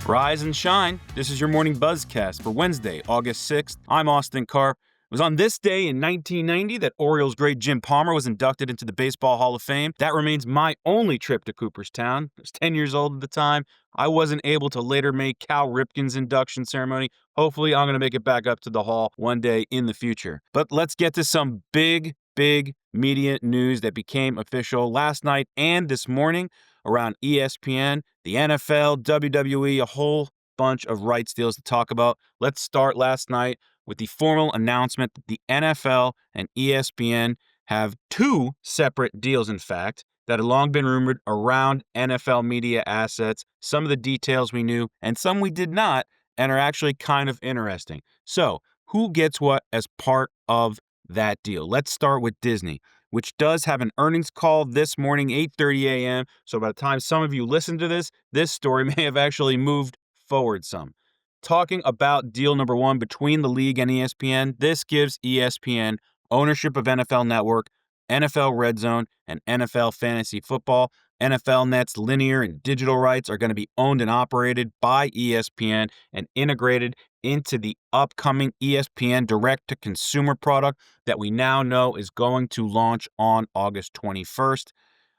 Rise and shine. This is your morning Buzzcast for Wednesday, August 6th. I'm Austin Karp. It was on this day in 1990 that Orioles great Jim Palmer was inducted into the Baseball Hall of Fame. That remains my only trip to Cooperstown. I was 10 years old at the time. I wasn't able to later make Cal Ripken's induction ceremony. Hopefully, I'm going to make it back up to the Hall one day in the future. But let's get to some big media news that became official last night and this morning around ESPN, the NFL, WWE, a whole bunch of rights deals to talk about. Let's start last night with the formal announcement that the NFL and ESPN have two separate deals, in fact, that had long been rumored around NFL media assets. Some of the details we knew and some we did not, and are actually kind of interesting. So, who gets what as part of that deal? Let's start with Disney, which does have an earnings call this morning, 8:30 a.m. So by the time some of you listen to this story may have actually moved forward some. Talking about deal number one between the league and ESPN, this gives ESPN ownership of NFL Network, NFL Red Zone, and NFL Fantasy Football. NFL Net's linear and digital rights are going to be owned and operated by ESPN and integrated into the upcoming ESPN direct-to-consumer product that we now know is going to launch on August 21st.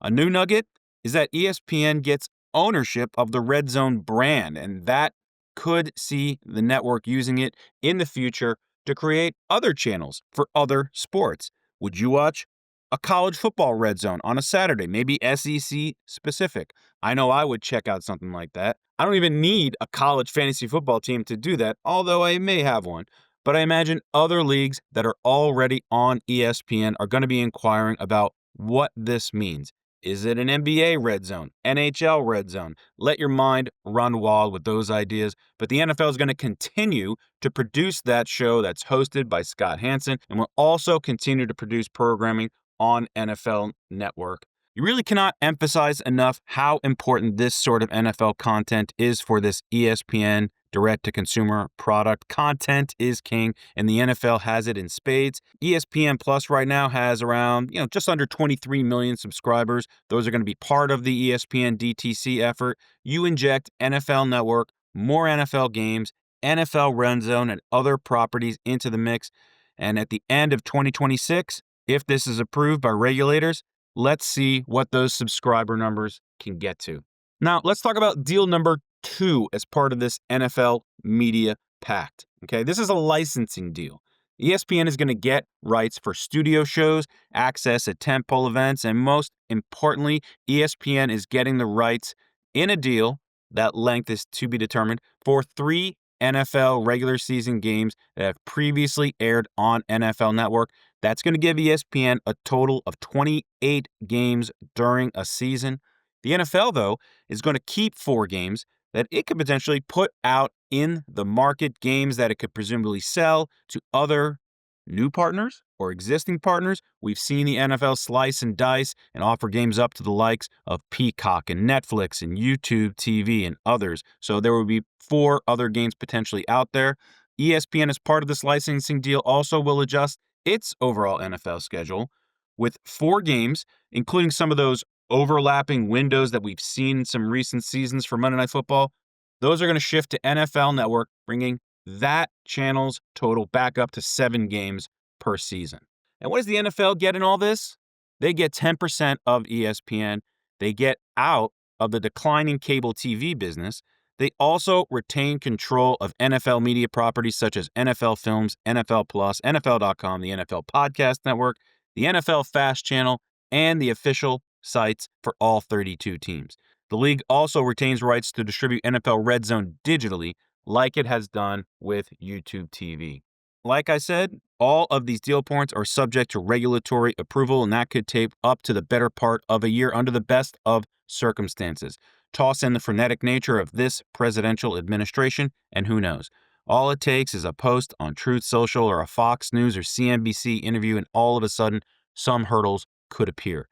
A new nugget is that ESPN gets ownership of the Red Zone brand, and that could see the network using it in the future to create other channels for other sports. Would you watch a college football Red Zone on a Saturday, maybe SEC specific? I know I would check out something like that. I don't even need a college fantasy football team to do that, although I may have one. But I imagine other leagues that are already on ESPN are going to be inquiring about what this means. Is it an NBA Red Zone, NHL Red Zone? Let your mind run wild with those ideas. But the NFL is going to continue to produce that show that's hosted by Scott Hanson, and will also continue to produce programming on NFL Network. You really cannot emphasize enough how important this sort of NFL content is for this ESPN direct-to-consumer product. Content is king, and the NFL has it in spades. ESPN Plus right now has around, just under 23 million subscribers. Those are going to be part of the ESPN DTC effort. You inject NFL Network, more NFL games, NFL Red Zone, and other properties into the mix. And at the end of 2026, if this is approved by regulators, let's see what those subscriber numbers can get to. Now, let's talk about deal number two as part of this NFL media pact. Okay, this is a licensing deal. ESPN is going to get rights for studio shows, access at tentpole events, and most importantly, ESPN is getting the rights in a deal, that length is to be determined, for 3 NFL regular season games that have previously aired on NFL Network. That's going to give ESPN a total of 28 games during a season. The NFL, though, is going to keep 4 games that it could potentially put out in the market, games that it could presumably sell to other new partners or existing partners. We've seen the NFL slice and dice and offer games up to the likes of Peacock and Netflix and YouTube TV and others. So there will be 4 other games potentially out there. ESPN, as part of this licensing deal, also will adjust its overall NFL schedule with 4 games, including some of those overlapping windows that we've seen in some recent seasons for Monday Night Football. Those are going to shift to NFL Network, bringing that channel's total back up to 7 games per season. And what does the NFL get in all this? They get 10% of ESPN. They get out of the declining cable TV business. They also retain control of NFL media properties such as NFL Films, NFL Plus, NFL.com, the NFL Podcast Network, the NFL Fast Channel, and the official sites for all 32 teams. The league also retains rights to distribute NFL Red Zone digitally, like it has done with YouTube TV. Like I said, all of these deal points are subject to regulatory approval, and that could take up to the better part of a year under the best of circumstances. Toss in the frenetic nature of this presidential administration, and who knows? All it takes is a post on Truth Social or a Fox News or CNBC interview, and all of a sudden, some hurdles could appear.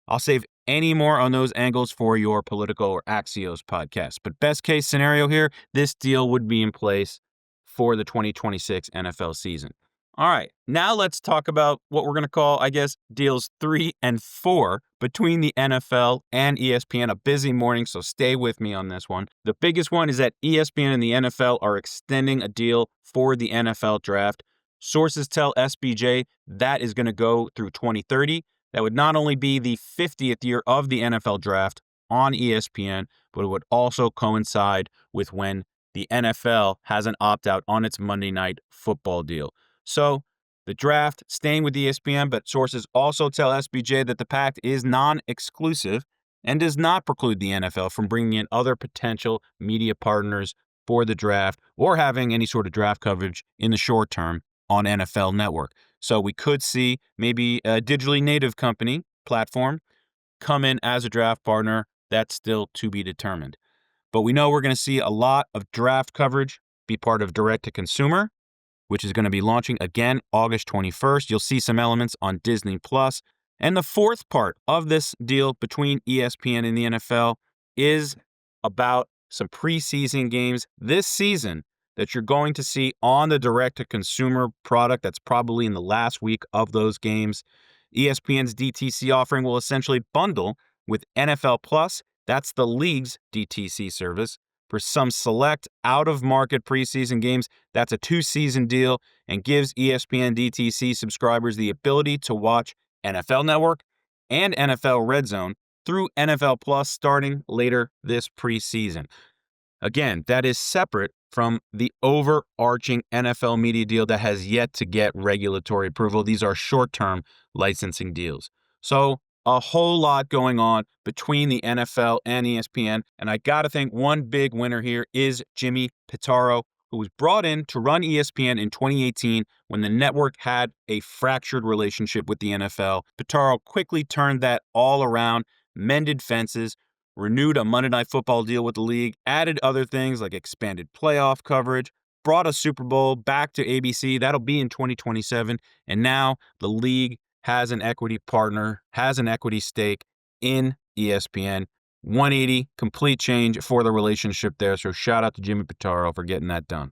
I'll save any more on those angles for your Political or Axios podcast. But best case scenario here, this deal would be in place for the 2026 NFL season. All right, now let's talk about what we're going to call, I guess, deals 3 and 4 between the NFL and ESPN. A busy morning, so stay with me on this one. The biggest one is that ESPN and the NFL are extending a deal for the NFL draft. Sources tell SBJ that is going to go through 2030. That would not only be the 50th year of the NFL draft on ESPN, but it would also coincide with when the NFL has an opt-out on its Monday Night Football deal. So the draft staying with ESPN, but sources also tell SBJ that the pact is non-exclusive and does not preclude the NFL from bringing in other potential media partners for the draft or having any sort of draft coverage in the short term on NFL Network. So we could see maybe a digitally native company platform come in as a draft partner. That's still to be determined. But we know we're going to see a lot of draft coverage be part of direct-to-consumer, which is going to be launching again August 21st. You'll see some elements on Disney+. And the fourth part of this deal between ESPN and the NFL is about some preseason games this season that you're going to see on the direct-to-consumer product. That's probably in the last week of those games. ESPN's DTC offering will essentially bundle with NFL Plus. That's the league's DTC service. For some select out-of-market preseason games, that's a 2-season deal and gives ESPN DTC subscribers the ability to watch NFL Network and NFL Red Zone through NFL Plus starting later this preseason. Again, that is separate from the overarching NFL media deal that has yet to get regulatory approval. These are short-term licensing deals. So a whole lot going on between the NFL and ESPN. And I got to think one big winner here is Jimmy Pitaro, who was brought in to run ESPN in 2018 when the network had a fractured relationship with the NFL. Pitaro quickly turned that all around, mended fences, renewed a Monday Night Football deal with the league, added other things like expanded playoff coverage, brought a Super Bowl back to ABC. That'll be in 2027. And now the league has an equity partner, has an equity stake in ESPN. 180, complete change for the relationship there. So shout out to Jimmy Pitaro for getting that done.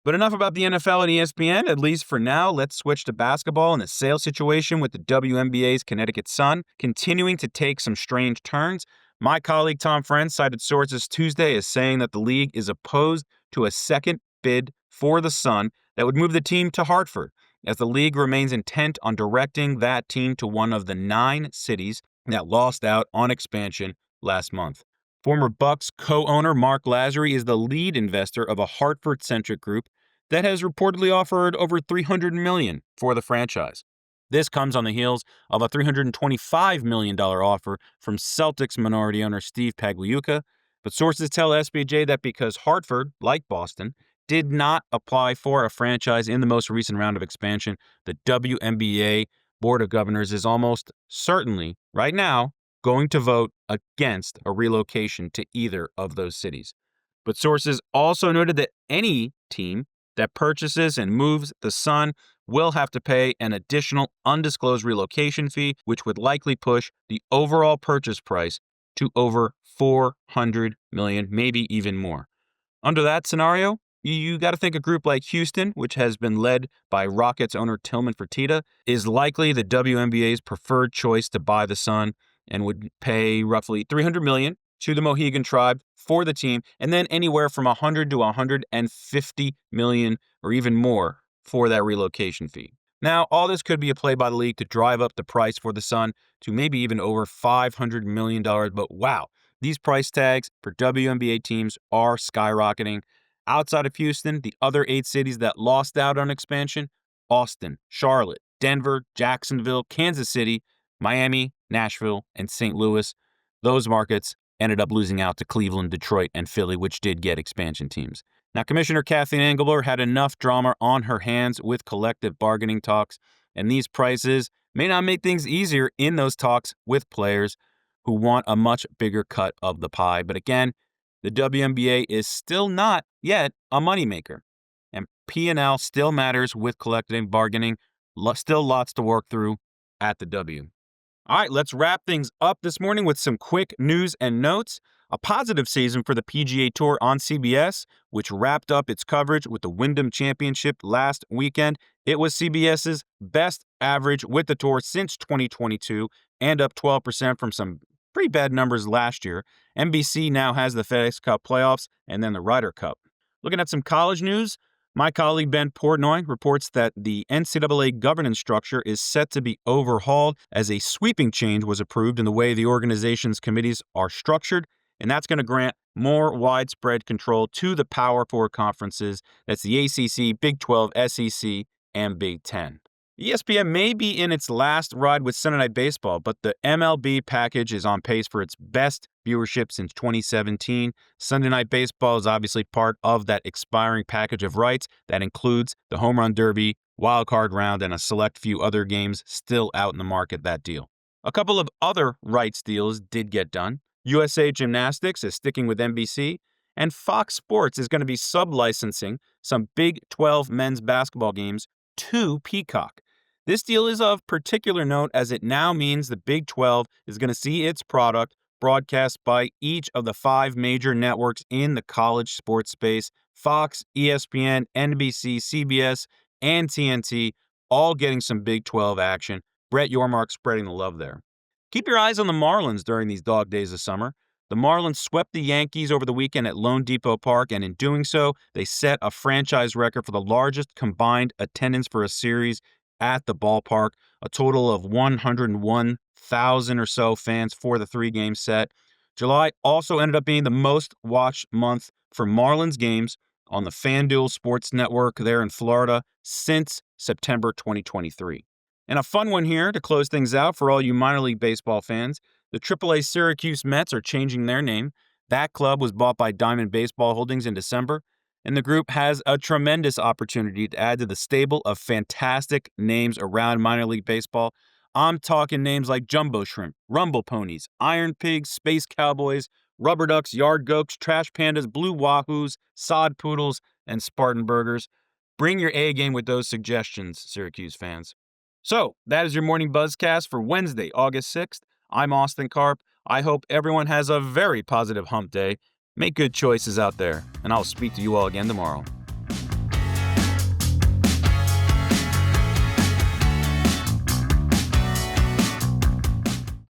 But enough about the NFL and ESPN, at least for now. Let's switch to basketball and the sales situation with the WNBA's Connecticut Sun continuing to take some strange turns. My colleague Tom Friend cited sources Tuesday as saying that the league is opposed to a second bid for the Sun that would move the team to Hartford, as the league remains intent on directing that team to one of the 9 cities that lost out on expansion last month. Former Bucks co-owner Mark Lazary is the lead investor of a Hartford-centric group that has reportedly offered over $300 million for the franchise. This comes on the heels of a $325 million offer from Celtics minority owner Steve Pagliuca, but sources tell SBJ that because Hartford, like Boston, did not apply for a franchise in the most recent round of expansion, the WNBA Board of Governors is almost certainly, right now, going to vote against a relocation to either of those cities. But sources also noted that any team that purchases and moves the Sun will have to pay an additional undisclosed relocation fee, which would likely push the overall purchase price to over $400 million, maybe even more. Under that scenario, you got to think a group like Houston, which has been led by Rockets owner Tillman Fertitta, is likely the WNBA's preferred choice to buy the Sun and would pay roughly $300 million to the Mohegan Tribe for the team, and then anywhere from $100 to $150 million or even more for that relocation fee. Now, all this could be a play by the league to drive up the price for the Sun to maybe even over $500 million, but wow, these price tags for WNBA teams are skyrocketing. Outside of Houston, the other 8 cities that lost out on expansion: Austin, Charlotte, Denver, Jacksonville, Kansas City, Miami, Nashville, and St. Louis. Those markets ended up losing out to Cleveland, Detroit, and Philly, which did get expansion teams. Now, Commissioner Kathleen Engelbler had enough drama on her hands with collective bargaining talks, and these prices may not make things easier in those talks with players who want a much bigger cut of the pie. But again, the WNBA is still not yet a moneymaker, and P&L still matters with collective bargaining. Still lots to work through at the W. All right, let's wrap things up this morning with some quick news and notes. A positive season for the PGA Tour on CBS, which wrapped up its coverage with the Wyndham Championship last weekend. It was CBS's best average with the tour since 2022 and up 12% from some pretty bad numbers last year. NBC now has the FedEx Cup playoffs and then the Ryder Cup. Looking at some college news, my colleague Ben Portnoy reports that the NCAA governance structure is set to be overhauled as a sweeping change was approved in the way the organization's committees are structured, and that's going to grant more widespread control to the Power Four conferences. That's the ACC, Big 12, SEC, and Big 10. ESPN may be in its last ride with Sunday Night Baseball, but the MLB package is on pace for its best viewership since 2017. Sunday Night Baseball is obviously part of that expiring package of rights that includes the Home Run Derby, Wild Card Round, and a select few other games still out in the market, that deal. A couple of other rights deals did get done. USA Gymnastics is sticking with NBC, and Fox Sports is going to be sub-licensing some Big 12 men's basketball games to Peacock. This deal is of particular note as it now means the Big 12 is going to see its product broadcast by each of the 5 major networks in the college sports space: Fox, ESPN, NBC, CBS, and TNT, all getting some Big 12 action. Brett Yormark spreading the love there. Keep your eyes on the Marlins during these dog days of summer. The Marlins swept the Yankees over the weekend at Lone Depot Park, and in doing so, they set a franchise record for the largest combined attendance for a series at the ballpark, a total of 101,000 or so fans for the 3-game set. July also ended up being the most watched month for Marlins games on the FanDuel Sports Network there in Florida since September 2023. And a fun one here to close things out for all you minor league baseball fans. The AAA Syracuse Mets are changing their name. That club was bought by Diamond Baseball Holdings in December, and the group has a tremendous opportunity to add to the stable of fantastic names around minor league baseball. I'm talking names like Jumbo Shrimp, Rumble Ponies, Iron Pigs, Space Cowboys, Rubber Ducks, Yard Goats, Trash Pandas, Blue Wahoos, Sod Poodles, and Spartan Burgers. Bring your A game with those suggestions, Syracuse fans. So, that is your morning Buzzcast for Wednesday, August 6th. I'm Austin Karp. I hope everyone has a very positive hump day. Make good choices out there, and I'll speak to you all again tomorrow.